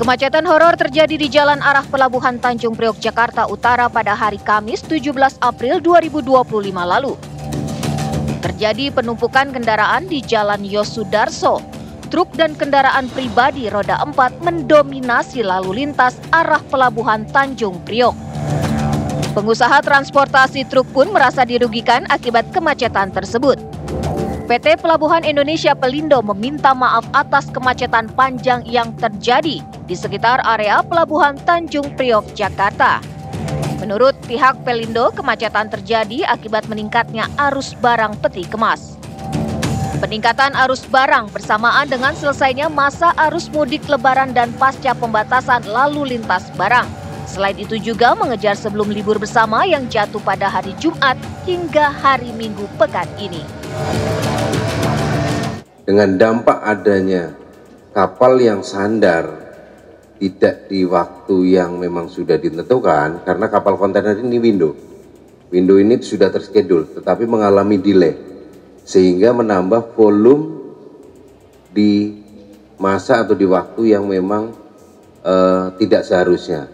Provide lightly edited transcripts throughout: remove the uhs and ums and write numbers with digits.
Kemacetan horor terjadi di jalan arah Pelabuhan Tanjung Priok, Jakarta Utara pada hari Kamis 17 April 2025 lalu. Terjadi penumpukan kendaraan di Jalan Yosudarso. Truk dan kendaraan pribadi roda 4 mendominasi lalu lintas arah Pelabuhan Tanjung Priok. Pengusaha transportasi truk pun merasa dirugikan akibat kemacetan tersebut. PT Pelabuhan Indonesia Pelindo meminta maaf atas kemacetan panjang yang terjadi di sekitar area Pelabuhan Tanjung Priok, Jakarta. Menurut pihak Pelindo, kemacetan terjadi akibat meningkatnya arus barang peti kemas. Peningkatan arus barang bersamaan dengan selesainya masa arus mudik Lebaran dan pasca pembatasan lalu lintas barang. Selain itu juga mengejar sebelum libur bersama yang jatuh pada hari Jumat hingga hari Minggu pekan ini. Dengan dampak adanya kapal yang sandar tidak di waktu yang memang sudah ditentukan, karena kapal kontainer ini window ini sudah terschedule tetapi mengalami delay sehingga menambah volume di masa atau di waktu yang memang tidak seharusnya.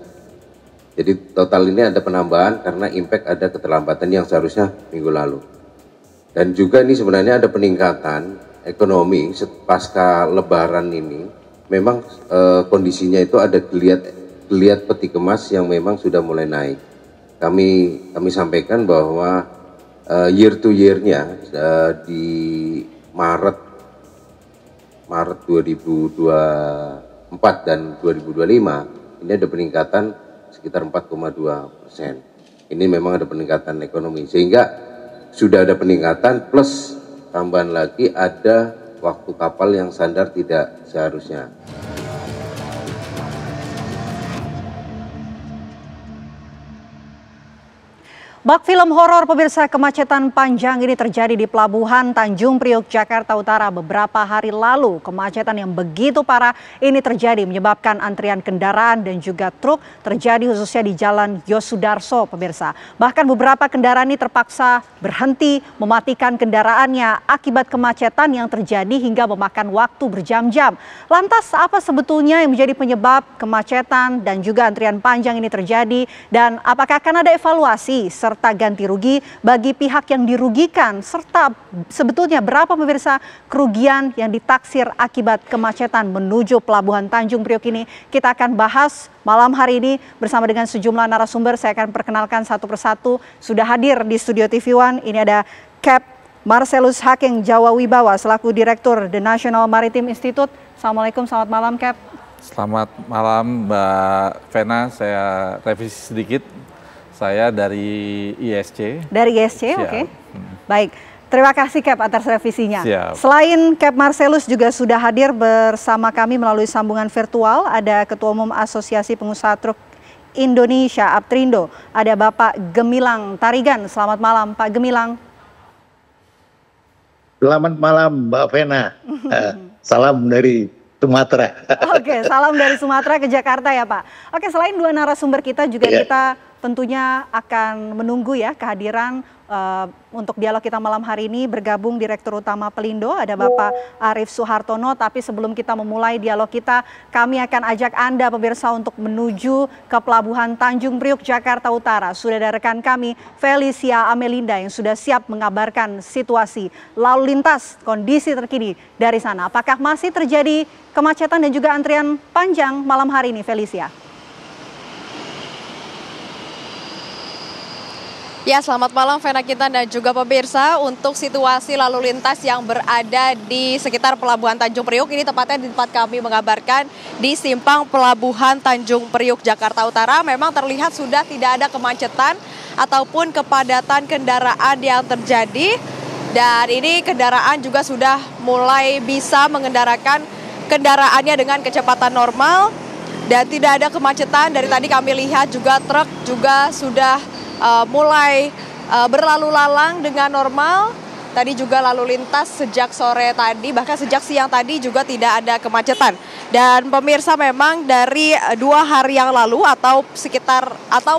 Jadi total ini ada penambahan karena impact ada keterlambatan yang seharusnya minggu lalu. Dan juga ini sebenarnya ada peningkatan ekonomi pasca Lebaran ini. Memang kondisinya itu ada geliat peti kemas yang memang sudah mulai naik. Kami sampaikan bahwa year to year-nya di Maret 2024 dan 2025 ini ada peningkatan sekitar 4,2%. Ini memang ada peningkatan ekonomi sehingga sudah ada peningkatan plus tambahan lagi ada waktu kapal yang sandar tidak seharusnya. Bak film horor pemirsa, kemacetan panjang ini terjadi di Pelabuhan Tanjung Priok, Jakarta Utara beberapa hari lalu. Kemacetan yang begitu parah ini terjadi menyebabkan antrian kendaraan dan juga truk terjadi khususnya di Jalan Yosudarso pemirsa. Bahkan beberapa kendaraan ini terpaksa berhenti mematikan kendaraannya akibat kemacetan yang terjadi hingga memakan waktu berjam-jam. Lantas apa sebetulnya yang menjadi penyebab kemacetan dan juga antrian panjang ini terjadi, dan apakah akan ada evaluasi serta ganti rugi bagi pihak yang dirugikan, serta sebetulnya berapa pemirsa kerugian yang ditaksir akibat kemacetan menuju Pelabuhan Tanjung Priok ini? Kita akan bahas malam hari ini bersama dengan sejumlah narasumber. Saya akan perkenalkan satu persatu. Sudah hadir di studio TV One, ini ada Cap Marcelus Hakeng Jawa Wibawa selaku Direktur The National Maritime Institute. Assalamualaikum, selamat malam Cap. Selamat malam Mbak Vena, saya revisi sedikit. Saya dari ISC. Dari ISC, oke. Baik, terima kasih Cap atas revisinya. Siap. Selain Cap Marcelus juga sudah hadir bersama kami melalui sambungan virtual, ada Ketua Umum Asosiasi Pengusaha Truk Indonesia, Aptrindo, ada Bapak Gemilang Tarigan. Selamat malam Pak Gemilang. Selamat malam Mbak Vena. Salam dari Sumatera. Oke, salam dari Sumatera ke Jakarta ya Pak. Oke, selain dua narasumber kita juga kita tentunya akan menunggu ya kehadiran untuk dialog kita malam hari ini. Bergabung Direktur Utama Pelindo, ada Bapak Arief Suhartono. Tapi sebelum kita memulai dialog kita, kami akan ajak Anda pemirsa untuk menuju ke Pelabuhan Tanjung Priok, Jakarta Utara. Sudah ada rekan kami Felicia Amelinda yang sudah siap mengabarkan situasi lalu lintas, kondisi terkini dari sana. Apakah masih terjadi kemacetan dan juga antrian panjang malam hari ini, Felicia? Ya, selamat malam Vena Kintan dan juga pemirsa. Untuk situasi lalu lintas yang berada di sekitar Pelabuhan Tanjung Priok, ini tepatnya di tempat kami mengabarkan di simpang Pelabuhan Tanjung Priok, Jakarta Utara, memang terlihat sudah tidak ada kemacetan ataupun kepadatan kendaraan yang terjadi. Dan ini kendaraan juga sudah mulai bisa mengendarakan kendaraannya dengan kecepatan normal dan tidak ada kemacetan. Dari tadi kami lihat juga truk juga sudah mulai berlalu lalang dengan normal. Tadi juga lalu lintas sejak sore tadi, bahkan sejak siang tadi juga tidak ada kemacetan. Dan pemirsa, memang dari 2 hari yang lalu atau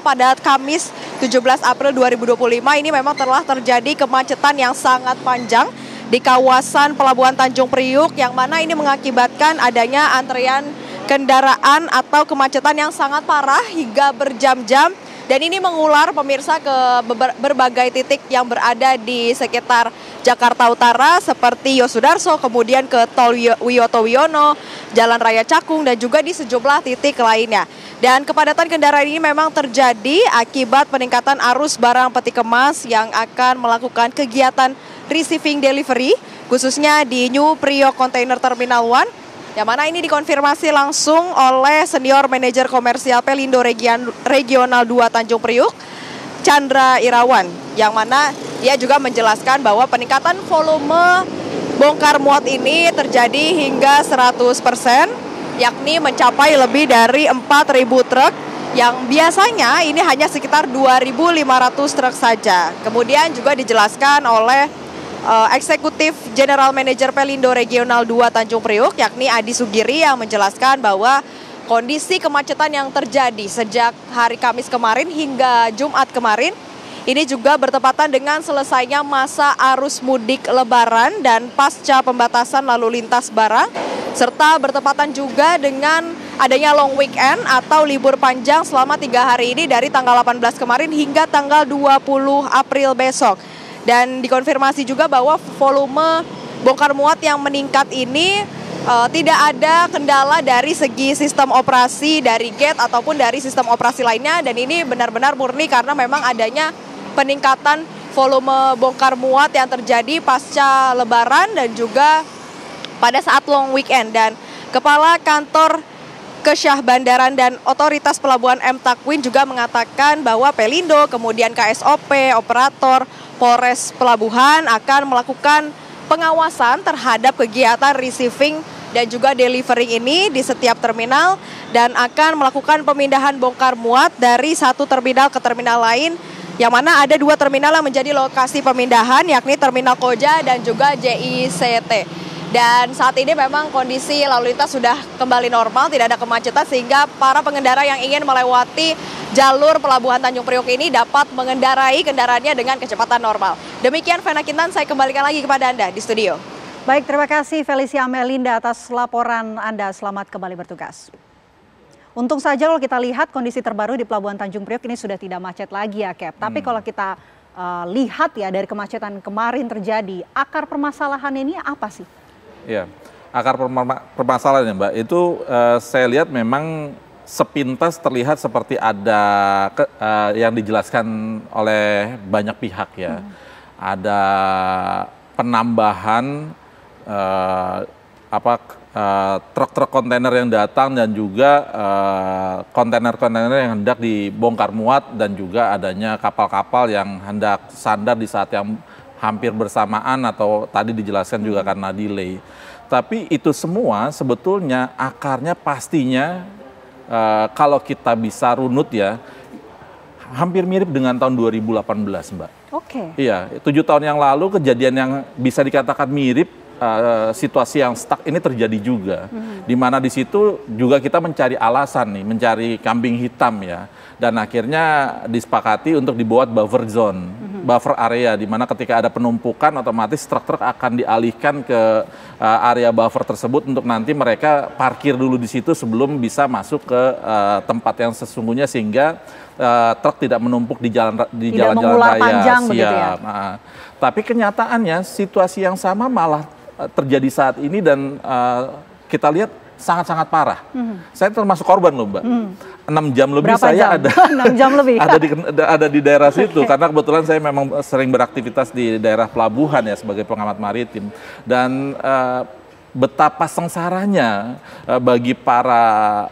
pada Kamis 17 April 2025 ini memang telah terjadi kemacetan yang sangat panjang di kawasan Pelabuhan Tanjung Priok, yang mana ini mengakibatkan adanya antrian kendaraan atau kemacetan yang sangat parah hingga berjam-jam. Dan ini mengular pemirsa ke berbagai titik yang berada di sekitar Jakarta Utara seperti Yosudarso, kemudian ke Tol Wiyoto Wiono, Jalan Raya Cakung, dan juga di sejumlah titik lainnya. Dan kepadatan kendaraan ini memang terjadi akibat peningkatan arus barang peti kemas yang akan melakukan kegiatan receiving delivery, khususnya di New Priok Container Terminal 1. Yang mana ini dikonfirmasi langsung oleh Senior Manajer Komersial Pelindo Regional 2 Tanjung Priok, Chandra Irawan, yang mana dia juga menjelaskan bahwa peningkatan volume bongkar muat ini terjadi hingga 100%, yakni mencapai lebih dari 4.000 truk, yang biasanya ini hanya sekitar 2.500 truk saja. Kemudian juga dijelaskan oleh Eksekutif General Manager Pelindo Regional 2 Tanjung Priok, yakni Adi Sugiri, yang menjelaskan bahwa kondisi kemacetan yang terjadi sejak hari Kamis kemarin hingga Jumat kemarin ini juga bertepatan dengan selesainya masa arus mudik Lebaran dan pasca pembatasan lalu lintas barang, serta bertepatan juga dengan adanya long weekend atau libur panjang selama 3 hari ini dari tanggal 18 kemarin hingga tanggal 20 April besok. Dan dikonfirmasi juga bahwa volume bongkar muat yang meningkat ini tidak ada kendala dari segi sistem operasi dari gate ataupun dari sistem operasi lainnya. Dan ini benar-benar murni karena memang adanya peningkatan volume bongkar muat yang terjadi pasca Lebaran dan juga pada saat long weekend. Dan Kepala Kantor Kesyah Bandaran dan Otoritas Pelabuhan M. Takwin juga mengatakan bahwa Pelindo, kemudian KSOP, operator, Polres Pelabuhan akan melakukan pengawasan terhadap kegiatan receiving dan juga delivery ini di setiap terminal dan akan melakukan pemindahan bongkar muat dari satu terminal ke terminal lain, yang mana ada 2 terminal yang menjadi lokasi pemindahan, yakni Terminal Koja dan juga JICT. Dan saat ini memang kondisi lalu lintas sudah kembali normal, tidak ada kemacetan sehingga para pengendara yang ingin melewati jalur Pelabuhan Tanjung Priok ini dapat mengendarai kendaraannya dengan kecepatan normal. Demikian Vena Kintan, saya kembalikan lagi kepada Anda di studio. Baik, terima kasih Felicia Amelinda atas laporan Anda. Selamat kembali bertugas. Untung saja kalau kita lihat kondisi terbaru di Pelabuhan Tanjung Priok ini sudah tidak macet lagi ya, Cap. Tapi kalau kita lihat ya dari kemacetan kemarin terjadi, akar permasalahan ini apa sih? Ya, akar permasalahannya Mbak, itu saya lihat memang sepintas terlihat seperti ada yang dijelaskan oleh banyak pihak ya. Ada penambahan truk-truk kontainer yang datang dan juga kontainer-kontainer yang hendak dibongkar muat dan juga adanya kapal-kapal yang hendak sandar di saat yang hampir bersamaan atau tadi dijelaskan juga karena delay. Tapi itu semua sebetulnya akarnya pastinya kalau kita bisa runut ya, hampir mirip dengan tahun 2018 Mbak. Oke. Iya, 7 tahun yang lalu kejadian yang bisa dikatakan mirip, situasi yang stuck ini terjadi juga. Di mana di situ juga kita mencari alasan nih, mencari kambing hitam ya. Dan akhirnya disepakati untuk dibuat buffer zone, buffer area, di mana ketika ada penumpukan otomatis truk-truk akan dialihkan ke area buffer tersebut untuk nanti mereka parkir dulu di situ sebelum bisa masuk ke tempat yang sesungguhnya sehingga truk tidak menumpuk di jalan-jalan raya. Panjang begitu ya. Tapi kenyataannya situasi yang sama malah terjadi saat ini dan kita lihat sangat-sangat parah. Saya termasuk korban loh Mbak. 6 jam lebih. Berapa saya jam? Ada 6 jam lebih. ada di daerah situ karena kebetulan saya memang sering beraktivitas di daerah pelabuhan ya sebagai pengamat maritim. Dan betapa sengsaranya bagi para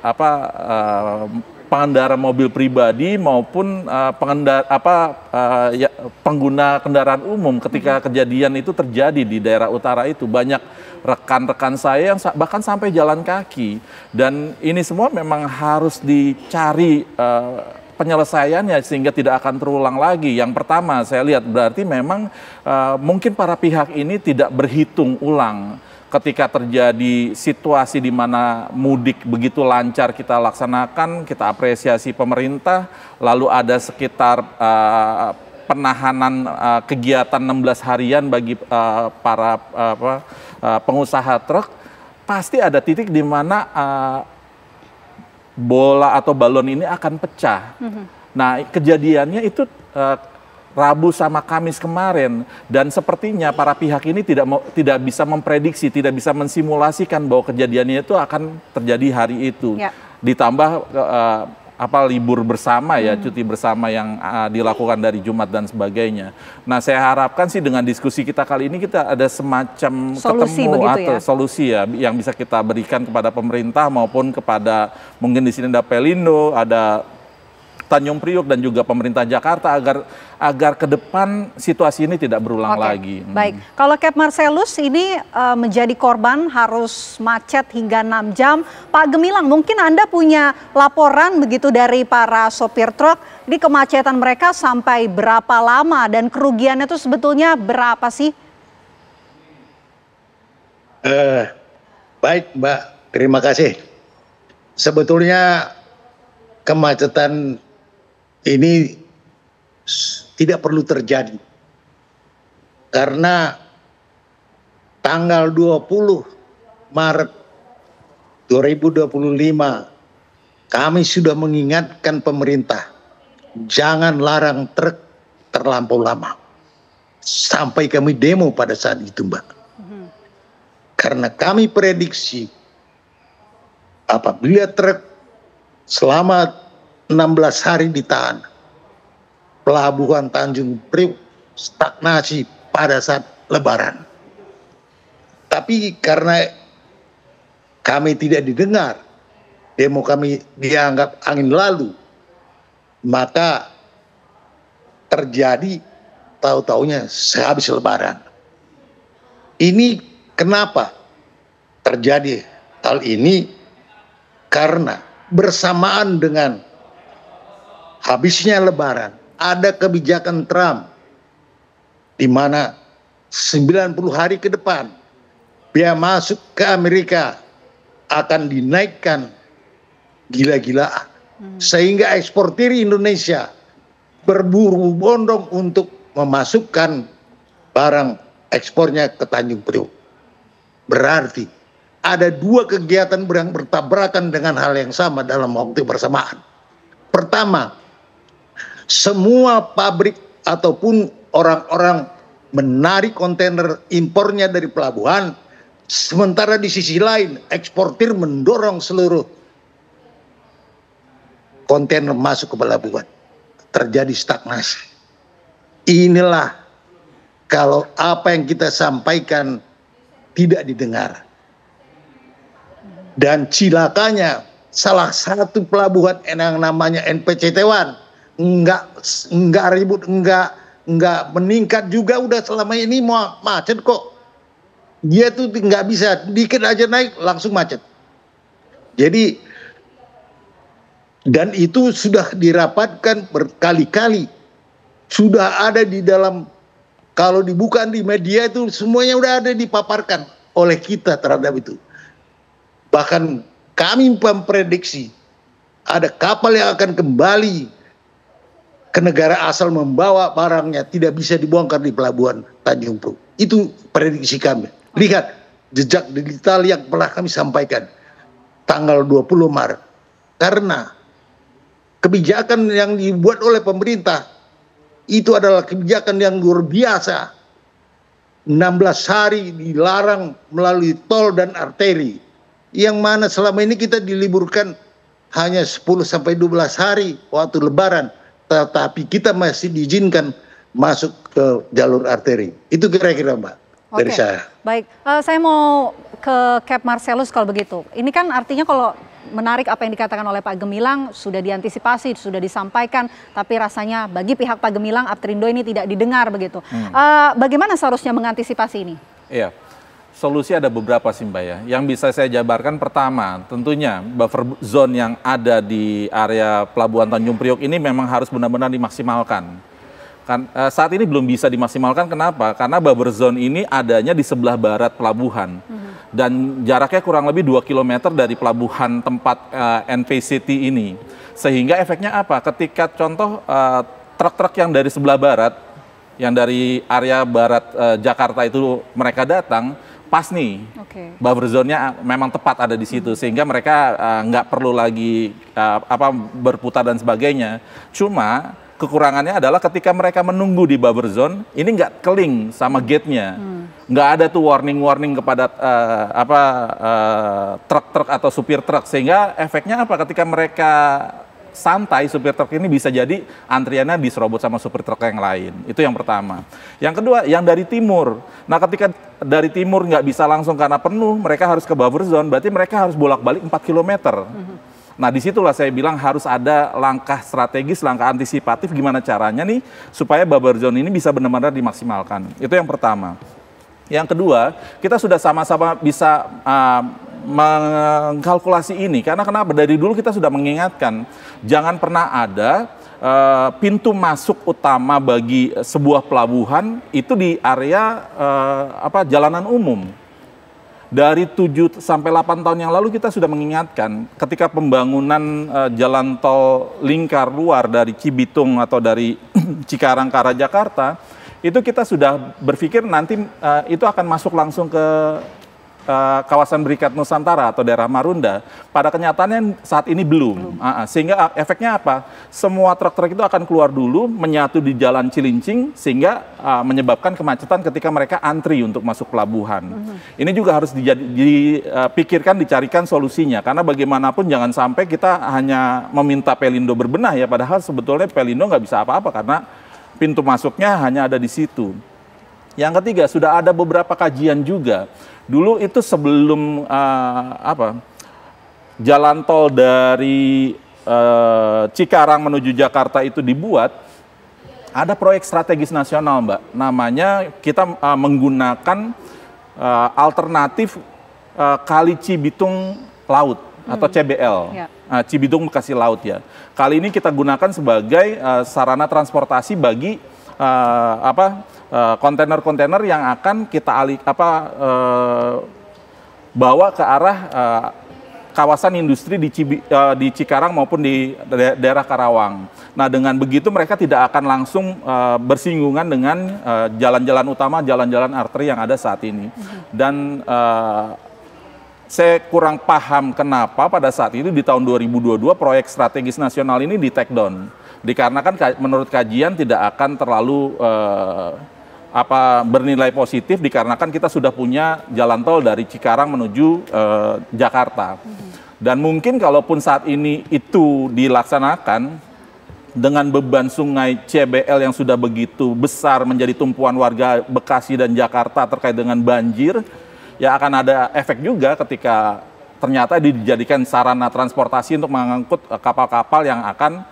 pengendara mobil pribadi maupun pengguna kendaraan umum ketika kejadian itu terjadi di daerah utara itu. Banyak rekan-rekan saya yang bahkan sampai jalan kaki, dan ini semua memang harus dicari penyelesaiannya sehingga tidak akan terulang lagi. Yang pertama saya lihat berarti memang mungkin para pihak ini tidak berhitung ulang ketika terjadi situasi di mana mudik begitu lancar kita laksanakan. Kita apresiasi pemerintah, lalu ada sekitar penahanan kegiatan 16 harian bagi para pengusaha truk. Pasti ada titik di mana bola atau balon ini akan pecah. Nah, kejadiannya itu Rabu sama Kamis kemarin, dan sepertinya para pihak ini tidak bisa memprediksi, tidak bisa mensimulasikan bahwa kejadiannya itu akan terjadi hari itu. Ya. Ditambah libur bersama ya, cuti bersama yang dilakukan dari Jumat dan sebagainya. Nah, saya harapkan sih dengan diskusi kita kali ini kita ada semacam solusi ya yang bisa kita berikan kepada pemerintah maupun kepada mungkin di sini ada Pelindo, ada Tanjung Priok dan juga pemerintah Jakarta agar ke depan situasi ini tidak berulang lagi. Baik, kalau Kep Marcelus ini menjadi korban harus macet hingga 6 jam. Pak Gemilang, mungkin Anda punya laporan begitu dari para sopir truk di kemacetan mereka sampai berapa lama dan kerugiannya itu sebetulnya berapa sih? Baik Mbak, terima kasih. Sebetulnya kemacetan ini tidak perlu terjadi karena tanggal 20 Maret 2025 kami sudah mengingatkan pemerintah jangan larang truk terlampau lama, sampai kami demo pada saat itu Mbak. Karena kami prediksi apabila truk selama 16 hari ditahan, pelabuhan Tanjung Priok stagnasi pada saat Lebaran. Tapi karena kami tidak didengar, demo kami dianggap angin lalu, maka terjadi tahu-taunya sehabis Lebaran. Ini kenapa terjadi hal ini? Karena bersamaan dengan habisnya Lebaran, ada kebijakan Trump di mana 90 hari ke depan biaya masuk ke Amerika akan dinaikkan gila-gilaan. Sehingga eksportir Indonesia berbondong-bondong untuk memasukkan barang ekspornya ke Tanjung Priok. Berarti ada dua kegiatan yang bertabrakan dengan hal yang sama dalam waktu bersamaan. Pertama, semua pabrik ataupun orang-orang menarik kontainer impornya dari pelabuhan, sementara di sisi lain eksportir mendorong seluruh kontainer masuk ke pelabuhan. Terjadi stagnasi. Inilah kalau apa yang kita sampaikan tidak didengar. Dan cilakanya salah satu pelabuhan yang namanya NPCT1 enggak ribut, enggak meningkat juga, udah selama ini mau macet kok. Dia tuh nggak bisa, dikit aja naik langsung macet. Jadi, dan itu sudah dirapatkan berkali-kali, sudah ada di dalam, kalau dibuka di media itu semuanya udah ada dipaparkan oleh kita terhadap itu. Bahkan kami memprediksi ada kapal yang akan kembali ke negara asal membawa barangnya, tidak bisa dibongkar di pelabuhan Tanjung Priok. Itu prediksi kami. Lihat jejak digital yang pernah kami sampaikan tanggal 20 Maret. Karena kebijakan yang dibuat oleh pemerintah itu adalah kebijakan yang luar biasa. 16 hari dilarang melalui tol dan arteri. Yang mana selama ini kita diliburkan hanya 10 sampai 12 hari waktu Lebaran. Tetapi kita masih diizinkan masuk ke jalur arteri. Itu kira-kira Mbak dari saya. Baik, saya mau ke Kep Marcelus kalau begitu. Ini kan artinya kalau menarik apa yang dikatakan oleh Pak Gemilang sudah diantisipasi, sudah disampaikan, tapi rasanya bagi pihak Pak Gemilang, Aptrindo ini tidak didengar begitu. Bagaimana seharusnya mengantisipasi ini? Iya. Solusi ada beberapa sih Mbak ya. Yang bisa saya jabarkan pertama, tentunya buffer zone yang ada di area Pelabuhan Tanjung Priok ini memang harus benar-benar dimaksimalkan. Saat ini belum bisa dimaksimalkan, kenapa? Karena buffer zone ini adanya di sebelah barat pelabuhan. Dan jaraknya kurang lebih 2 km dari pelabuhan tempat NPCT ini. Sehingga efeknya apa? Ketika contoh truk-truk yang dari sebelah barat, yang dari area barat Jakarta itu mereka datang, pas nih, buffer zone-nya memang tepat ada di situ, sehingga mereka nggak perlu lagi berputar dan sebagainya. Cuma kekurangannya adalah ketika mereka menunggu di buffer zone, ini nggak keling sama gate-nya, nggak ada tuh warning kepada truk-truk atau supir truk, sehingga efeknya apa? Ketika mereka santai, supir truk ini bisa jadi antriannya diserobot sama supir truk yang lain. Itu yang pertama. Yang kedua, yang dari timur. Nah, ketika dari timur nggak bisa langsung karena penuh, mereka harus ke buffer zone, berarti mereka harus bolak-balik 4 km. Nah, disitulah saya bilang harus ada langkah strategis, langkah antisipatif gimana caranya nih supaya buffer zone ini bisa benar-benar dimaksimalkan. Itu yang pertama. Yang kedua, kita sudah sama-sama bisa mengkalkulasi ini, karena kenapa? Dari dulu kita sudah mengingatkan jangan pernah ada pintu masuk utama bagi sebuah pelabuhan itu di area jalanan umum. Dari 7 sampai 8 tahun yang lalu kita sudah mengingatkan ketika pembangunan jalan tol lingkar luar dari Cibitung atau dari Cikarang ke arah Jakarta, itu kita sudah berpikir nanti itu akan masuk langsung ke kawasan Berikat Nusantara atau daerah Marunda. Pada kenyataannya saat ini belum. Sehingga efeknya apa? Semua truk-truk itu akan keluar dulu, menyatu di jalan Cilincing, sehingga menyebabkan kemacetan ketika mereka antri untuk masuk pelabuhan. Ini juga harus dipikirkan, dicarikan solusinya. Karena bagaimanapun jangan sampai kita hanya meminta Pelindo berbenah ya, padahal sebetulnya Pelindo nggak bisa apa-apa karena pintu masuknya hanya ada di situ. Yang ketiga, sudah ada beberapa kajian juga. Dulu itu sebelum jalan tol dari Cikarang menuju Jakarta itu dibuat, ada proyek strategis nasional, Mbak. Namanya kita menggunakan alternatif Kali Cibitung Laut atau CBL, Cibitung Bekasi Laut ya. Kali ini kita gunakan sebagai sarana transportasi bagi kontainer-kontainer yang akan kita bawa ke arah kawasan industri di Cikarang maupun di daerah Karawang. Nah, dengan begitu mereka tidak akan langsung bersinggungan dengan jalan-jalan utama, jalan-jalan arteri yang ada saat ini. Dan saya kurang paham kenapa pada saat itu di tahun 2022 proyek strategis nasional ini di take down. Dikarenakan menurut kajian tidak akan terlalu bernilai positif, dikarenakan kita sudah punya jalan tol dari Cikarang menuju Jakarta. Dan mungkin kalaupun saat ini itu dilaksanakan dengan beban sungai CBL yang sudah begitu besar menjadi tumpuan warga Bekasi dan Jakarta terkait dengan banjir, ya akan ada efek juga ketika ternyata dijadikan sarana transportasi untuk mengangkut kapal-kapal yang akan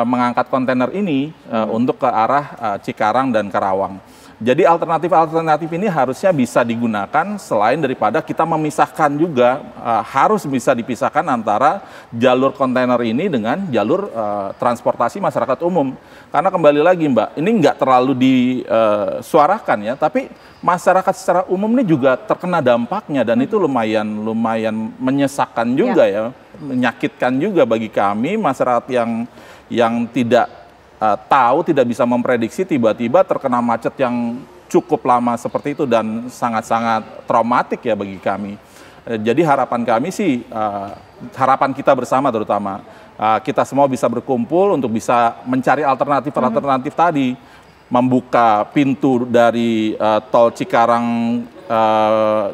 mengangkat kontainer ini untuk ke arah Cikarang dan Karawang. Jadi alternatif-alternatif ini harusnya bisa digunakan selain daripada kita memisahkan juga, harus bisa dipisahkan antara jalur kontainer ini dengan jalur transportasi masyarakat umum. Karena kembali lagi Mbak, ini nggak terlalu disuarakan ya, tapi masyarakat secara umum ini juga terkena dampaknya dan itu lumayan menyesakkan juga ya, menyakitkan juga bagi kami masyarakat yang tidak tahu, tidak bisa memprediksi, tiba-tiba terkena macet yang cukup lama seperti itu dan sangat-sangat traumatik ya bagi kami. Jadi harapan kami sih, harapan kita bersama terutama, kita semua bisa berkumpul untuk bisa mencari alternatif-alternatif tadi, membuka pintu dari tol Cikarang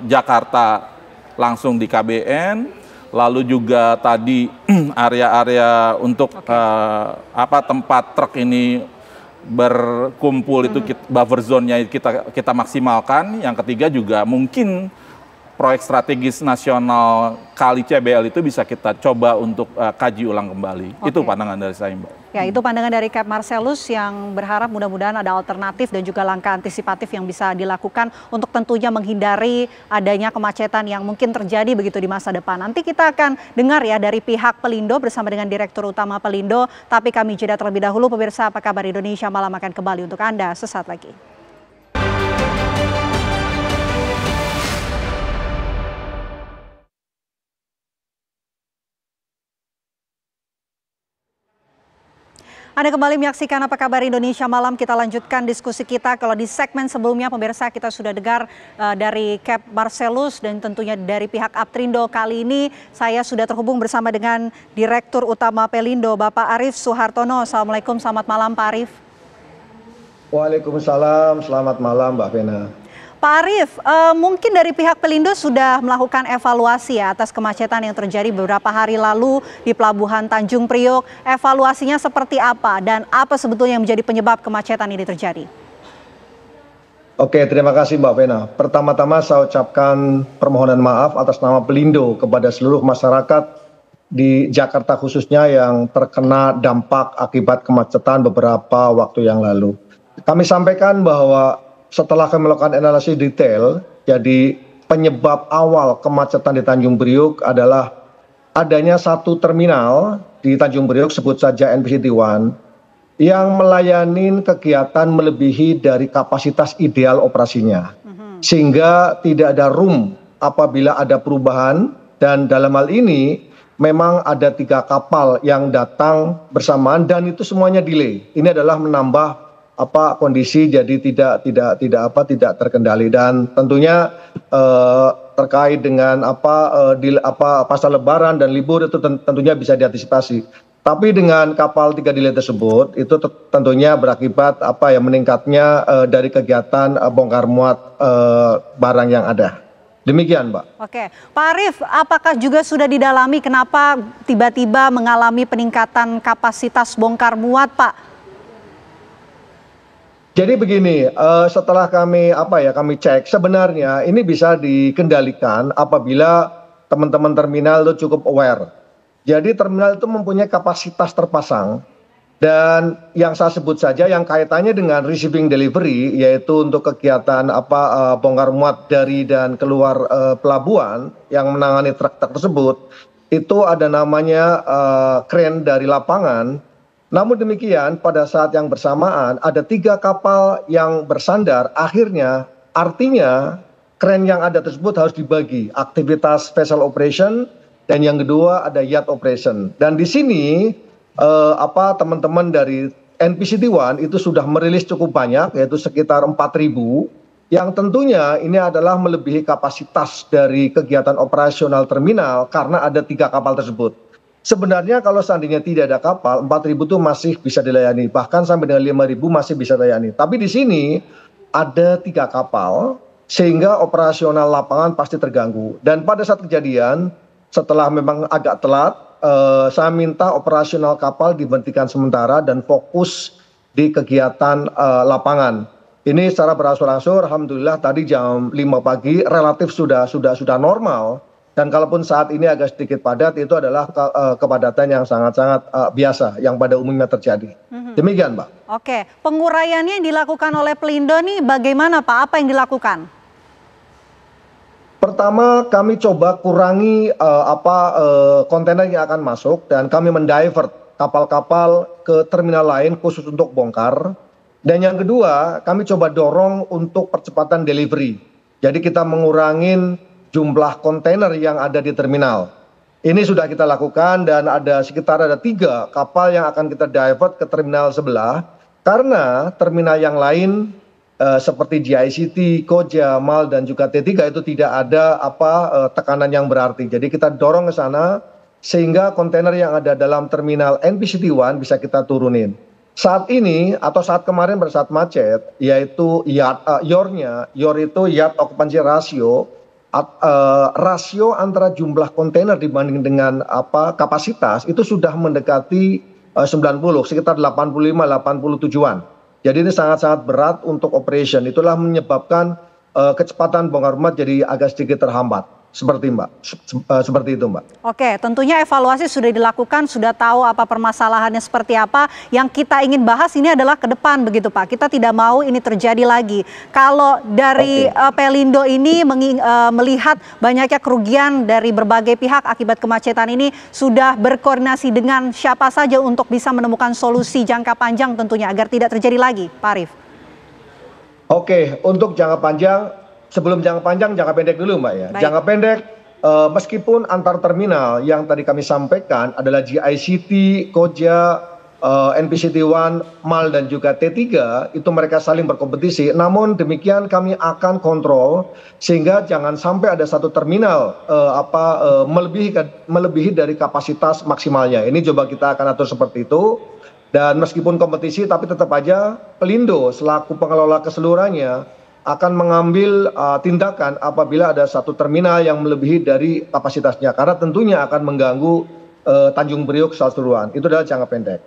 Jakarta langsung di KBN, lalu juga tadi area-area untuk tempat truk ini berkumpul itu buffer zone-nya kita maksimalkan. Yang ketiga juga mungkin proyek strategis nasional Kali CBL itu bisa kita coba untuk kaji ulang kembali. Itu pandangan dari saya, Mbak. Ya, itu pandangan dari Kep Marcelus yang berharap mudah-mudahan ada alternatif dan juga langkah antisipatif yang bisa dilakukan untuk tentunya menghindari adanya kemacetan yang mungkin terjadi begitu di masa depan. Nanti kita akan dengar ya dari pihak Pelindo bersama dengan Direktur Utama Pelindo, tapi kami jeda terlebih dahulu. Pemirsa, apa kabar? Indonesia Malam akan kembali untuk Anda sesaat lagi. Anda kembali menyaksikan Apa Kabar Indonesia Malam. Kita lanjutkan diskusi kita. Kalau di segmen sebelumnya pemirsa kita sudah dengar dari Cap Marcelus dan tentunya dari pihak Aptrindo. Kali ini saya sudah terhubung bersama dengan Direktur Utama Pelindo, Bapak Arief Suhartono. Assalamualaikum, selamat malam Pak Arief. Waalaikumsalam, selamat malam Mbak Vena. Pak Arief, mungkin dari pihak Pelindo sudah melakukan evaluasi ya atas kemacetan yang terjadi beberapa hari lalu di Pelabuhan Tanjung Priok. Evaluasinya seperti apa dan apa sebetulnya yang menjadi penyebab kemacetan ini terjadi? Oke, terima kasih Mbak Vena. Pertama-tama saya ucapkan permohonan maaf atas nama Pelindo kepada seluruh masyarakat di Jakarta khususnya yang terkena dampak akibat kemacetan beberapa waktu yang lalu. Kami sampaikan bahwa setelah kami melakukan analisis detail, jadi penyebab awal kemacetan di Tanjung Priok adalah adanya satu terminal di Tanjung Priok, sebut saja NPCT 1, yang melayani kegiatan melebihi dari kapasitas ideal operasinya. Sehingga tidak ada room apabila ada perubahan, dan dalam hal ini memang ada 3 kapal yang datang bersamaan dan itu semuanya delay. Ini adalah menambah kondisi jadi tidak terkendali, dan tentunya terkait dengan pasca lebaran dan libur itu tentunya bisa diantisipasi. Tapi dengan kapal 3 delay tersebut itu tentunya berakibat meningkatnya dari kegiatan bongkar muat barang yang ada. Demikian, Mbak. Oke, Pak Arief, apakah juga sudah didalami kenapa tiba-tiba mengalami peningkatan kapasitas bongkar muat, Pak? Jadi begini, setelah kami cek, sebenarnya ini bisa dikendalikan apabila teman-teman terminal itu cukup aware. Jadi terminal itu mempunyai kapasitas terpasang, dan yang saya sebut saja yang kaitannya dengan receiving delivery, yaitu untuk kegiatan bongkar muat dari dan keluar pelabuhan yang menangani truk-truk tersebut, itu ada namanya kren dari lapangan. Namun demikian pada saat yang bersamaan ada 3 kapal yang bersandar, akhirnya artinya kren yang ada tersebut harus dibagi, aktivitas vessel operation dan yang kedua ada yacht operation. Dan di sini teman-teman dari NPCT 1 itu sudah merilis cukup banyak, yaitu sekitar 4.000, yang tentunya ini adalah melebihi kapasitas dari kegiatan operasional terminal karena ada 3 kapal tersebut. Sebenarnya kalau seandainya tidak ada kapal, 4.000 itu masih bisa dilayani, bahkan sampai dengan 5.000 masih bisa dilayani. Tapi di sini ada 3 kapal, sehingga operasional lapangan pasti terganggu. Dan pada saat kejadian, setelah memang agak telat, saya minta operasional kapal diberhentikan sementara dan fokus di kegiatan lapangan. Ini secara berangsur-angsur, alhamdulillah tadi jam 5 pagi relatif sudah normal. Dan kalaupun saat ini agak sedikit padat, itu adalah kepadatan yang sangat-sangat biasa yang pada umumnya terjadi. Demikian, Mbak. Oke, penguraiannya yang dilakukan oleh Pelindo nih bagaimana, Pak? Apa yang dilakukan? Pertama, kami coba kurangi kontainer yang akan masuk, dan kami mendivert kapal-kapal ke terminal lain khusus untuk bongkar. Dan yang kedua, kami coba dorong untuk percepatan delivery. Jadi kita mengurangin jumlah kontainer yang ada di terminal. Ini sudah kita lakukan, dan ada sekitar 3 kapal yang akan kita divert ke terminal sebelah, karena terminal yang lain seperti GICT, Koja, MAL dan juga T3 itu tidak ada tekanan yang berarti. Jadi kita dorong ke sana sehingga kontainer yang ada dalam terminal NPCT 1 bisa kita turunin. Saat ini atau saat kemarin pada saat macet, yaitu YOR itu yacht occupancy ratio, rasio antara jumlah kontainer dibanding dengan kapasitas itu sudah mendekati 90, sekitar 85-87-an. Jadi ini sangat-sangat berat untuk operation. Itulah menyebabkan kecepatan bongkar muat jadi agak sedikit terhambat. Seperti itu, Mbak. Oke, tentunya evaluasi sudah dilakukan, sudah tahu apa permasalahannya seperti apa. Yang kita ingin bahas ini adalah ke depan begitu, Pak. Kita tidak mau ini terjadi lagi. Kalau dari Pelindo ini melihat banyaknya kerugian dari berbagai pihak akibat kemacetan ini, sudah berkoordinasi dengan siapa saja untuk bisa menemukan solusi jangka panjang tentunya agar tidak terjadi lagi, Pak Arief? Oke, untuk jangka panjang, sebelum jangka panjang, jangka pendek dulu, Mbak ya. Baik. Jangka pendek, meskipun antar terminal yang tadi kami sampaikan adalah GICT, Koja, NPCT1, MAL dan juga T3 itu mereka saling berkompetisi. Namun demikian kami akan kontrol sehingga jangan sampai ada satu terminal melebihi dari kapasitas maksimalnya. Ini coba kita akan atur seperti itu. Dan meskipun kompetisi tapi tetap aja Pelindo selaku pengelola keseluruhannya akan mengambil tindakan apabila ada satu terminal yang melebihi dari kapasitasnya karena tentunya akan mengganggu Tanjung Priok secara keseluruhan. Itu adalah jangka pendek.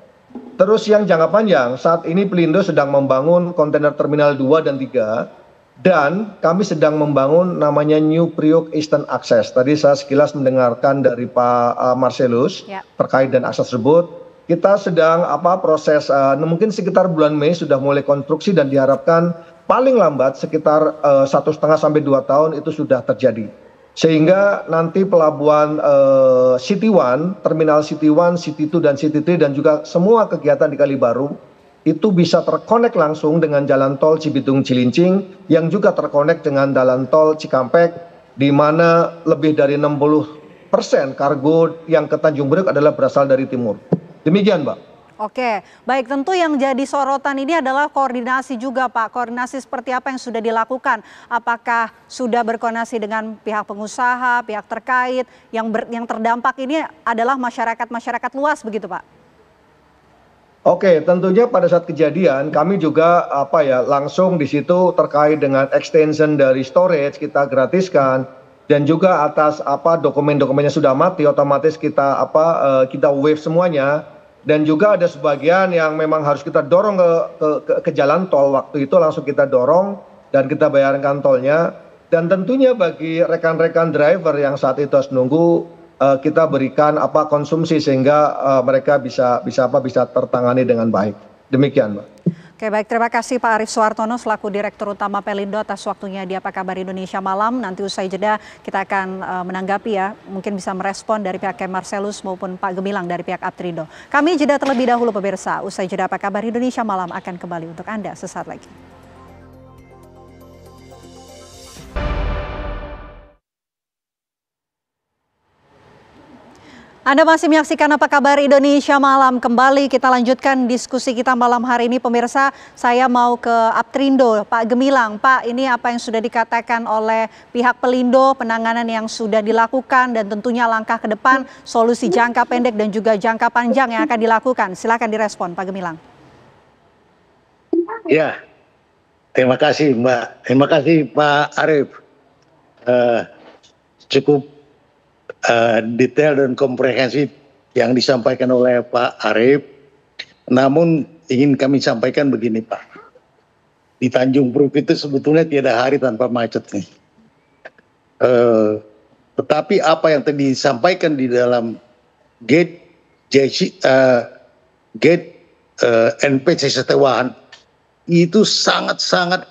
Terus yang jangka panjang, saat ini Pelindo sedang membangun kontainer terminal 2 dan 3 dan kami sedang membangun namanya New Priok Eastern Access. Tadi saya sekilas mendengarkan dari Pak Marcelus terkait dan akses tersebut. Kita sedang proses mungkin sekitar bulan Mei sudah mulai konstruksi dan diharapkan paling lambat sekitar 1,5 sampai 2 tahun itu sudah terjadi. Sehingga nanti pelabuhan City One, terminal City One, City 2 dan City 3 dan juga semua kegiatan di Kalibaru itu bisa terkonek langsung dengan jalan tol Cibitung Cilincing yang juga terkonek dengan jalan tol Cikampek di mana lebih dari 60% kargo yang ke Tanjung Priok adalah berasal dari timur. Demikian, Mbak. Oke, baik, tentu yang jadi sorotan ini adalah koordinasi juga, Pak. Koordinasi seperti apa yang sudah dilakukan? Apakah sudah berkoordinasi dengan pihak pengusaha, pihak terkait, yang terdampak ini adalah masyarakat luas begitu, Pak? Oke, tentunya pada saat kejadian kami juga langsung di situ terkait dengan extension dari storage kita gratiskan dan juga atas dokumen-dokumennya sudah mati otomatis kita waive semuanya. Dan juga ada sebagian yang memang harus kita dorong ke jalan tol, waktu itu langsung kita dorong dan kita bayarkan tolnya. Dan tentunya bagi rekan-rekan driver yang saat itu harus nunggu, kita berikan konsumsi sehingga mereka bisa tertangani dengan baik. Demikian, Mbak. Oke, baik, terima kasih Pak Arief Suartono selaku Direktur Utama Pelindo atas waktunya di Apa Kabar Indonesia Malam. Nanti usai jeda kita akan menanggapi ya, mungkin bisa merespon dari pihak Marcelus maupun Pak Gemilang dari pihak Aptrindo. Kami jeda terlebih dahulu pemirsa, usai jeda Apa Kabar Indonesia Malam akan kembali untuk Anda sesaat lagi. Anda masih menyaksikan Apa Kabar Indonesia Malam. Kembali kita lanjutkan diskusi kita malam hari ini pemirsa. Saya mau ke Aptrindo, Pak Gemilang. Pak, ini apa yang sudah dikatakan oleh pihak Pelindo, penanganan yang sudah dilakukan dan tentunya langkah ke depan, solusi jangka pendek dan juga jangka panjang yang akan dilakukan. Silakan direspon Pak Gemilang. Ya, terima kasih Mbak. Terima kasih Pak Arief. Cukup detail dan komprehensif yang disampaikan oleh Pak Arief. Namun ingin kami sampaikan begini Pak. Di Tanjung Priok itu sebetulnya tiada hari tanpa macet nih. Tetapi apa yang tadi disampaikan di dalam gate NPCT1 itu sangat-sangat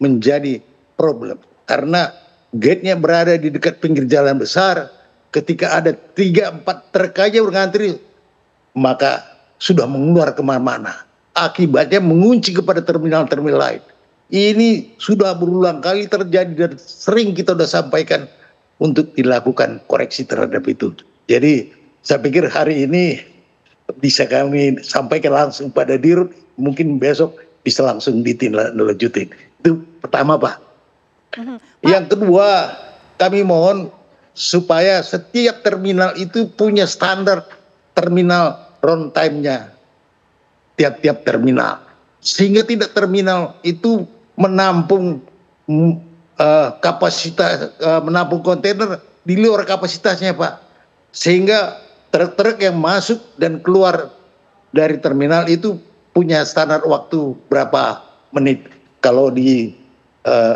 menjadi problem. Karena gate-nya berada di dekat pinggir jalan besar. Ketika ada 3-4 truk aja berngantri, maka sudah mengeluar kemana-mana. Akibatnya mengunci kepada terminal-terminal lain. Ini sudah berulang kali terjadi dan sering kita sudah sampaikan untuk dilakukan koreksi terhadap itu. Jadi saya pikir hari ini bisa kami sampaikan langsung pada Dirut, mungkin besok bisa langsung ditindaklanjutin. Itu pertama Pak. Yang kedua, kami mohon supaya setiap terminal itu punya standar terminal runtime-nya tiap-tiap terminal, sehingga tidak terminal itu menampung kapasitas menampung kontainer di luar kapasitasnya Pak, sehingga truk-truk yang masuk dan keluar dari terminal itu punya standar waktu berapa menit. Kalau di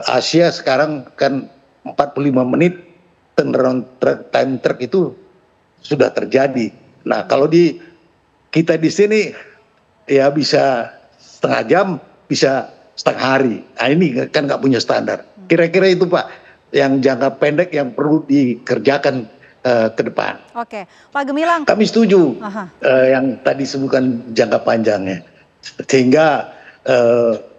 Asia sekarang kan 45 menit turnaround time truk itu sudah terjadi. Nah, kalau kita di sini ya bisa setengah jam, bisa setengah hari. Nah, ini kan nggak punya standar. Kira-kira itu Pak, yang jangka pendek yang perlu dikerjakan ke depan. Oke, Pak Gemilang. Kami setuju yang tadi sebutkan jangka panjangnya, sehingga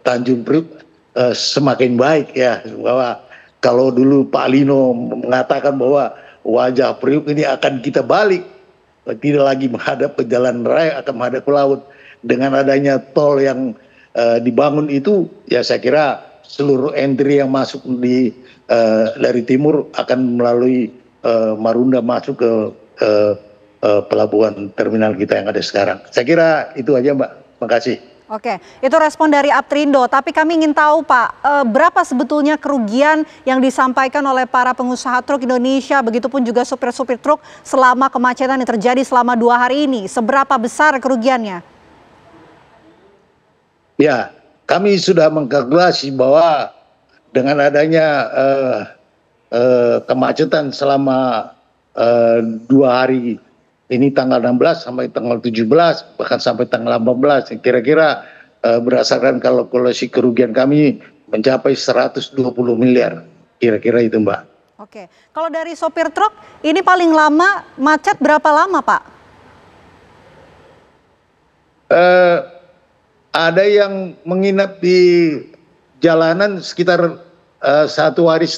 Tanjung Priok semakin baik ya, bahwa kalau dulu Pak Lino mengatakan bahwa wajah Priok ini akan kita balik, tidak lagi menghadap ke jalan raya, akan menghadap ke laut. dengan adanya tol yang dibangun itu, ya saya kira seluruh entry yang masuk dari timur akan melalui Marunda masuk ke pelabuhan terminal kita yang ada sekarang. Saya kira itu aja, Mbak. Makasih. Oke, itu respon dari Aptrindo. Tapi kami ingin tahu, Pak, berapa sebetulnya kerugian yang disampaikan oleh para pengusaha truk Indonesia, begitupun juga supir-supir truk selama kemacetan yang terjadi selama 2 hari ini? Seberapa besar kerugiannya? Ya, kami sudah mengkalkulasi bahwa dengan adanya kemacetan selama 2 hari ini, tanggal 16 sampai tanggal 17, bahkan sampai tanggal 18, kira-kira berdasarkan kalkulasi kerugian kami mencapai 120 miliar. Kira-kira itu, Mbak. Oke, kalau dari sopir truk, ini paling lama macet berapa lama, Pak? Ada yang menginap di jalanan sekitar 1,5 hari,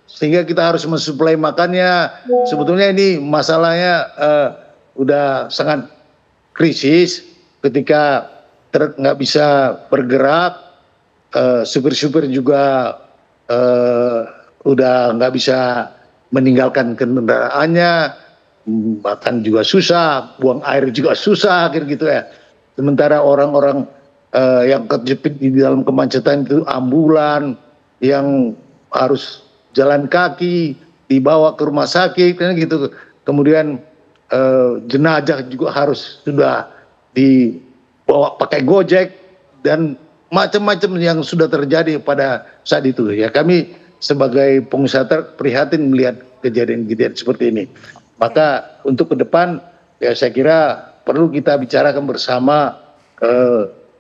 sehingga kita harus mensuplai makannya. Sebetulnya ini masalahnya udah sangat krisis ketika truk nggak bisa bergerak, supir-supir juga udah nggak bisa meninggalkan kendaraannya, makan juga susah, buang air juga susah, gitu ya. Sementara orang-orang yang terjepit di dalam kemacetan itu ambulan, yang harus jalan kaki, dibawa ke rumah sakit, gitu. Kemudian jenazah juga harus sudah dibawa pakai Gojek, dan macam-macam yang sudah terjadi pada saat itu. Ya, kami sebagai pengusaha prihatin melihat kejadian-kejadian seperti ini. Maka untuk ke depan, ya saya kira perlu kita bicarakan bersama.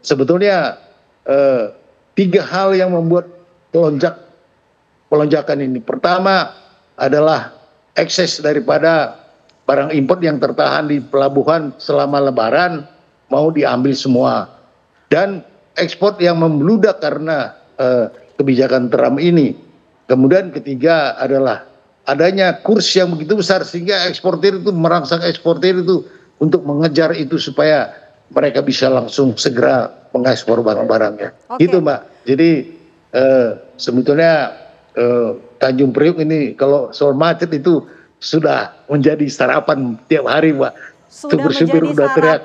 Sebetulnya 3 hal yang membuat pelonjakan ini. Pertama adalah ekses daripada barang impor yang tertahan di pelabuhan selama Lebaran mau diambil semua, dan ekspor yang membludak karena kebijakan Trump ini. Kemudian ketiga adalah adanya kurs yang begitu besar sehingga eksportir itu merangsang eksportir itu untuk mengejar itu supaya mereka bisa langsung segera mengekspor barang-barangnya. Gitu, Mbak. Jadi sebetulnya Tanjung Priok ini kalau soal macet itu sudah menjadi sarapan tiap hari, Mbak. Supir-supir udah teriak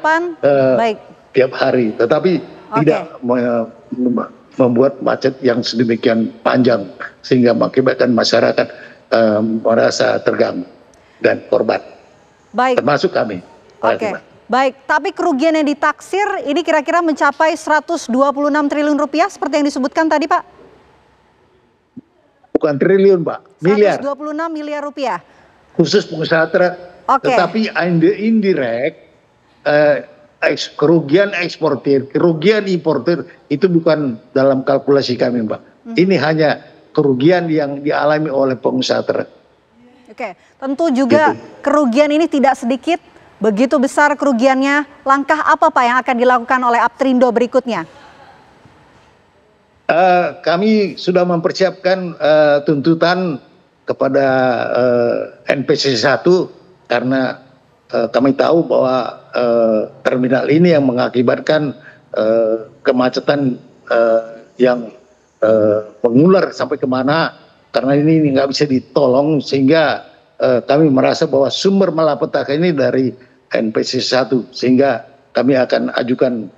tiap hari, tetapi tidak membuat macet yang sedemikian panjang sehingga mengakibatkan masyarakat merasa terganggu dan korban. Baik. Termasuk kami. Oke. Baik, tapi kerugian yang ditaksir ini kira-kira mencapai 126 triliun rupiah seperti yang disebutkan tadi, Pak? Bukan triliun, Pak. Miliar. 126 miliar rupiah. Khusus pengusaha truk. Tetapi indirect, kerugian eksportir, kerugian importir itu bukan dalam kalkulasi kami, Mbak. Ini hanya kerugian yang dialami oleh pengusaha truk. Oke, tentu juga kerugian ini tidak sedikit. Begitu besar kerugiannya, langkah apa Pak yang akan dilakukan oleh Aptrindo berikutnya? Kami sudah mempersiapkan tuntutan kepada NPC 1 karena kami tahu bahwa terminal ini yang mengakibatkan kemacetan yang mengular sampai kemana, karena ini nggak bisa ditolong, sehingga kami merasa bahwa sumber malapetaka ini dari NPC 1, sehingga kami akan ajukan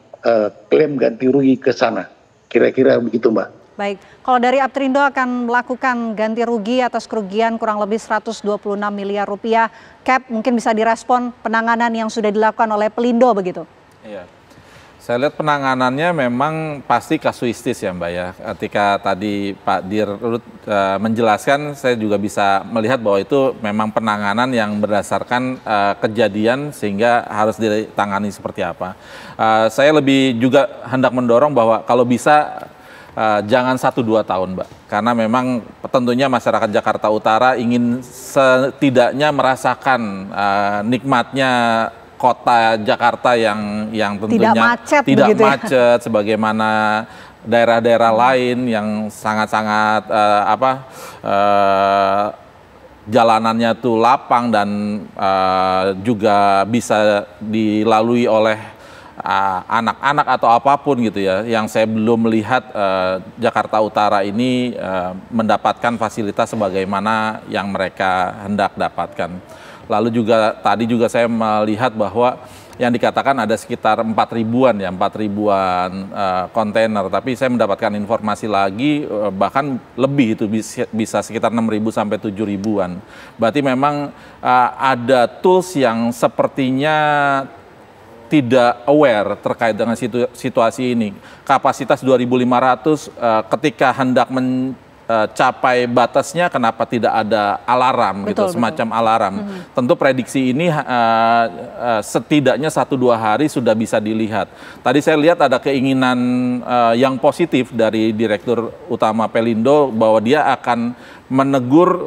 klaim ganti rugi ke sana. Kira-kira begitu, Mbak. Baik, kalau dari Aptrindo akan melakukan ganti rugi atas kerugian kurang lebih 126 miliar rupiah. Cap, mungkin bisa direspon penanganan yang sudah dilakukan oleh Pelindo begitu? Iya. Saya lihat penanganannya memang pasti kasuistis ya, Mbak ya. Ketika tadi Pak Dirut menjelaskan, saya juga bisa melihat bahwa itu memang penanganan yang berdasarkan kejadian sehingga harus ditangani seperti apa. Saya lebih juga hendak mendorong bahwa kalau bisa jangan 1-2 tahun, Mbak. Karena memang tentunya masyarakat Jakarta Utara ingin setidaknya merasakan nikmatnya kota Jakarta yang tentunya tidak macet sebagaimana daerah-daerah lain yang sangat-sangat jalanannya tuh lapang dan juga bisa dilalui oleh anak-anak atau apapun gitu ya, yang saya belum melihat Jakarta Utara ini mendapatkan fasilitas sebagaimana yang mereka hendak dapatkan. Lalu juga tadi juga saya melihat bahwa yang dikatakan ada sekitar 4.000-an ya, 4.000-an kontainer. Tapi saya mendapatkan informasi lagi bahkan lebih, itu bisa sekitar 6.000 sampai 7.000-an. Berarti memang ada tools yang sepertinya tidak aware terkait dengan situasi ini. Kapasitas 2.500 ketika hendak capai batasnya, kenapa tidak ada alarm gitu, semacam alarm. Tentu prediksi ini setidaknya 1-2 hari sudah bisa dilihat. Tadi saya lihat ada keinginan yang positif dari Direktur Utama Pelindo bahwa dia akan menegur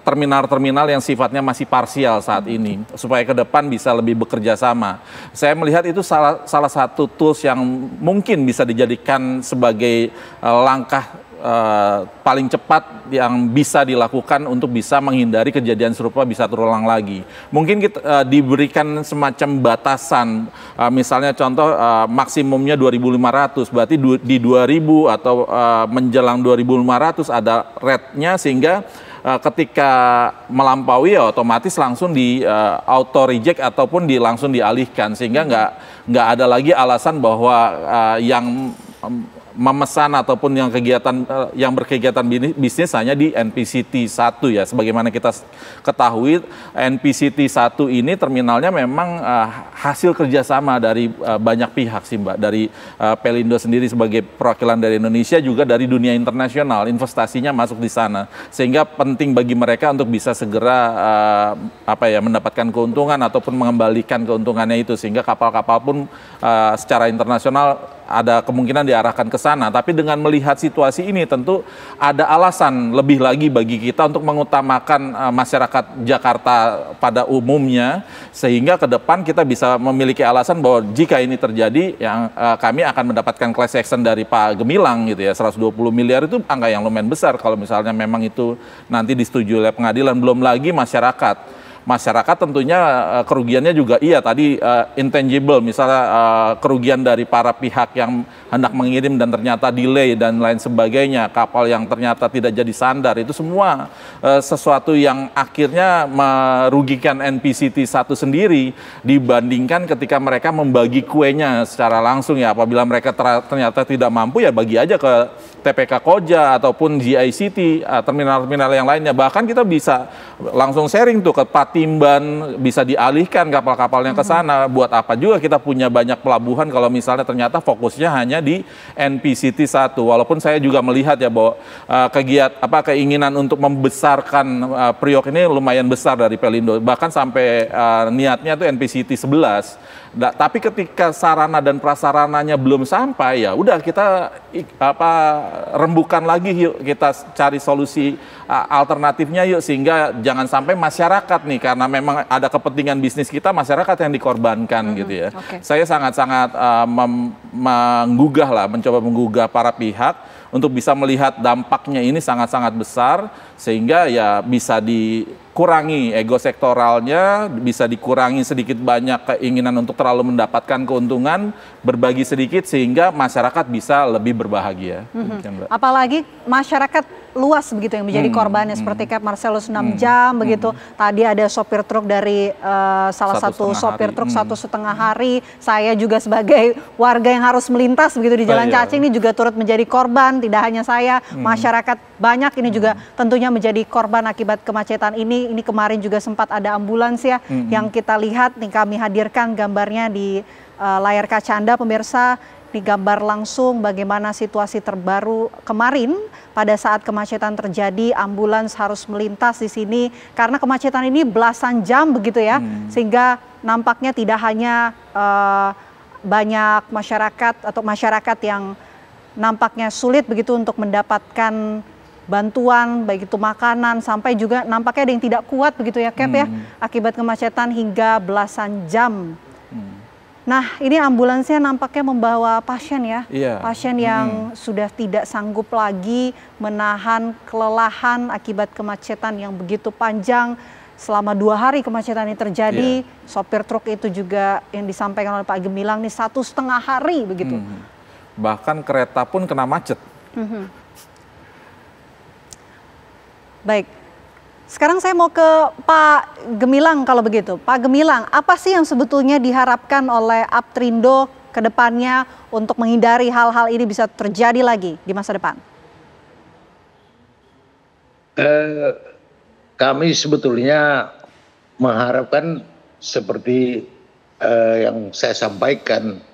terminal-terminal yang sifatnya masih parsial saat ini, supaya ke depan bisa lebih bekerja sama. Saya melihat itu salah satu tools yang mungkin bisa dijadikan sebagai langkah paling cepat yang bisa dilakukan untuk bisa menghindari kejadian serupa bisa terulang lagi. Mungkin kita diberikan semacam batasan, misalnya contoh maksimumnya 2.500, berarti di 2.000 atau menjelang 2.500 ada rate-nya, sehingga ketika melampaui ya otomatis langsung di auto reject ataupun langsung dialihkan, sehingga nggak ada lagi alasan bahwa yang memesan ataupun yang berkegiatan bisnis hanya di NPCT 1 ya. Sebagaimana kita ketahui, NPCT 1 ini terminalnya memang hasil kerjasama dari banyak pihak sih Mbak. Dari Pelindo sendiri sebagai perwakilan dari Indonesia, juga dari dunia internasional, investasinya masuk di sana. Sehingga penting bagi mereka untuk bisa segera mendapatkan keuntungan ataupun mengembalikan keuntungannya itu. Sehingga kapal-kapal pun secara internasional ada kemungkinan diarahkan ke sana. Tapi dengan melihat situasi ini tentu ada alasan lebih lagi bagi kita untuk mengutamakan masyarakat Jakarta pada umumnya, sehingga ke depan kita bisa memiliki alasan bahwa jika ini terjadi, yang kami akan mendapatkan class action dari Pak Gemilang gitu ya. 120 miliar itu angka yang lumayan besar kalau misalnya memang itu nanti disetujui oleh pengadilan. Belum lagi masyarakat tentunya kerugiannya juga tadi intangible, misalnya kerugian dari para pihak yang hendak mengirim dan ternyata delay dan lain sebagainya, kapal yang ternyata tidak jadi sandar, itu semua sesuatu yang akhirnya merugikan NPCT 1 sendiri dibandingkan ketika mereka membagi kuenya secara langsung ya. Apabila mereka ternyata tidak mampu ya bagi aja ke TPK Koja ataupun GICT, terminal-terminal yang lainnya. Bahkan kita bisa langsung sharing tuh ke Patimban, bisa dialihkan kapal-kapalnya ke sana. Buat apa juga kita punya banyak pelabuhan kalau misalnya ternyata fokusnya hanya di NPCT 1. Walaupun saya juga melihat ya bahwa keinginan untuk membesarkan Priok ini lumayan besar dari Pelindo. Bahkan sampai niatnya tuh NPCT 11. Tapi ketika sarana dan prasarananya belum sampai, ya udah kita rembukan lagi yuk, kita cari solusi alternatifnya yuk, sehingga jangan sampai masyarakat nih, karena memang ada kepentingan bisnis kita, masyarakat yang dikorbankan gitu ya. Saya sangat-sangat mencoba menggugah para pihak untuk bisa melihat dampaknya ini sangat-sangat besar, sehingga ya bisa dikurangi ego sektoralnya, bisa dikurangi sedikit banyak keinginan untuk terlalu mendapatkan keuntungan, berbagi sedikit sehingga masyarakat bisa lebih berbahagia. Apalagi masyarakat luas begitu yang menjadi korbannya, seperti Cap Marcelus 6 jam begitu. Tadi ada sopir truk dari salah satu sopir truk 1,5 hari. Saya juga sebagai warga yang harus melintas begitu di Jalan Cacing ini juga turut menjadi korban. Tidak hanya saya, masyarakat banyak ini juga tentunya menjadi korban akibat kemacetan ini. Ini kemarin juga sempat ada ambulans ya yang kita lihat nih, kami hadirkan gambarnya di layar kaca Anda pemirsa. Di gambar langsung bagaimana situasi terbaru kemarin pada saat kemacetan terjadi, ambulans harus melintas di sini karena kemacetan ini belasan jam begitu ya, sehingga nampaknya tidak hanya banyak masyarakat yang nampaknya sulit begitu untuk mendapatkan bantuan, baik itu makanan sampai juga nampaknya ada yang tidak kuat begitu ya Cap ya, akibat kemacetan hingga belasan jam. Nah, ini ambulansnya nampaknya membawa pasien ya, pasien yang sudah tidak sanggup lagi menahan kelelahan akibat kemacetan yang begitu panjang, selama 2 hari kemacetan ini terjadi, sopir truk itu juga yang disampaikan oleh Pak Gemilang nih 1,5 hari begitu. Bahkan kereta pun kena macet. Baik, sekarang saya mau ke Pak Gemilang kalau begitu. Pak Gemilang, apa sih yang sebetulnya diharapkan oleh Aptrindo ke depannya untuk menghindari hal-hal ini bisa terjadi lagi di masa depan? Kami sebetulnya mengharapkan seperti yang saya sampaikan,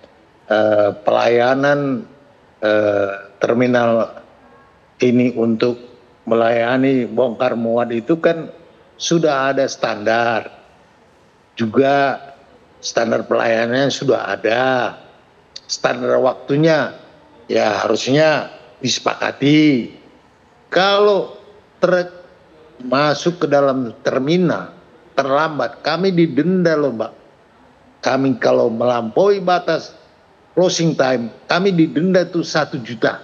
pelayanan terminal ini untuk melayani bongkar muat itu kan sudah ada standar, juga standar pelayanannya sudah ada, standar waktunya ya harusnya disepakati. Kalau masuk ke dalam terminal terlambat, kami didenda loh Mbak. Kami kalau melampaui batas closing time, kami didenda tuh 1 juta.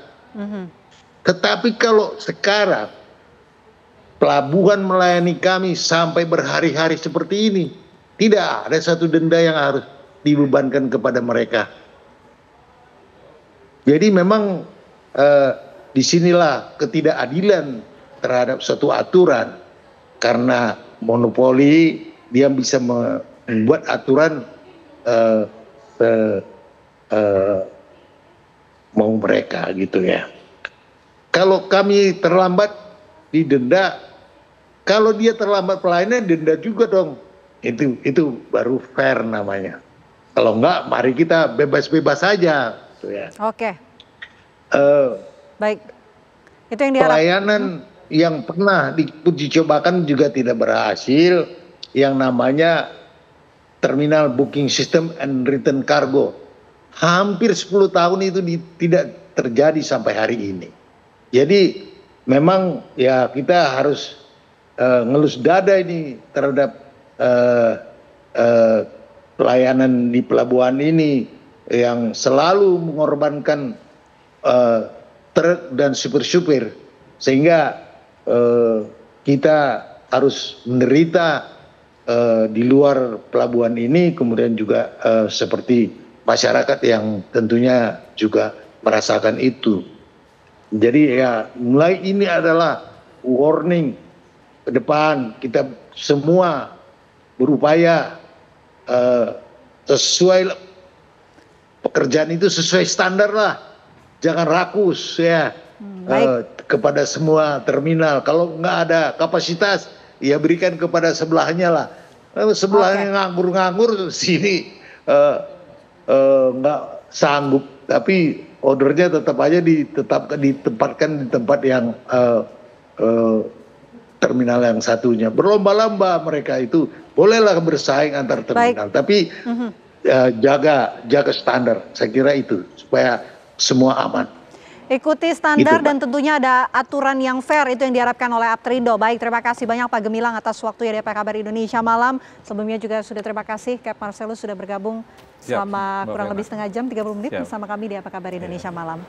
Tetapi kalau sekarang pelabuhan melayani kami sampai berhari-hari seperti ini, tidak ada satu denda yang harus dibebankan kepada mereka. Jadi memang disinilah ketidakadilan terhadap suatu aturan, karena monopoli dia bisa membuat aturan mau mereka gitu ya. Kalau kami terlambat didenda, kalau dia terlambat pelayanan denda juga dong. Itu baru fair namanya. Kalau enggak, mari kita bebas-bebas saja gitu ya. Oke. Baik. Itu yang diharapkan. Pelayanan yang pernah diuji cobakan juga tidak berhasil, yang namanya terminal booking system and return cargo. Hampir 10 tahun itu tidak terjadi sampai hari ini. Jadi memang ya kita harus ngelus dada ini terhadap pelayanan di pelabuhan ini yang selalu mengorbankan truk dan supir-supir, sehingga kita harus menderita di luar pelabuhan ini, kemudian juga seperti masyarakat yang tentunya juga merasakan itu. Jadi ya mulai ini adalah warning ke depan, kita semua berupaya sesuai pekerjaan itu sesuai standar lah, jangan rakus ya. Kepada semua terminal. Kalau nggak ada kapasitas, ya berikan kepada sebelahnya lah. Sebelahnya nganggur-nganggur, sini nggak sanggup. Tapi ordernya tetap aja ditempatkan di tempat yang terminal yang satunya. Berlomba-lomba mereka itu, bolehlah bersaing antar terminal. Tapi jaga standar. Saya kira itu supaya semua aman. Ikuti standar gitu, dan tentunya ada aturan yang fair, itu yang diharapkan oleh Aptrindo. Baik, terima kasih banyak Pak Gemilang atas waktunya di Apa Kabar Indonesia Malam. Sebelumnya juga sudah terima kasih Kap Marcelus sudah bergabung selama kurang lebih setengah jam, 30 menit bersama kami di Apa Kabar Indonesia Malam.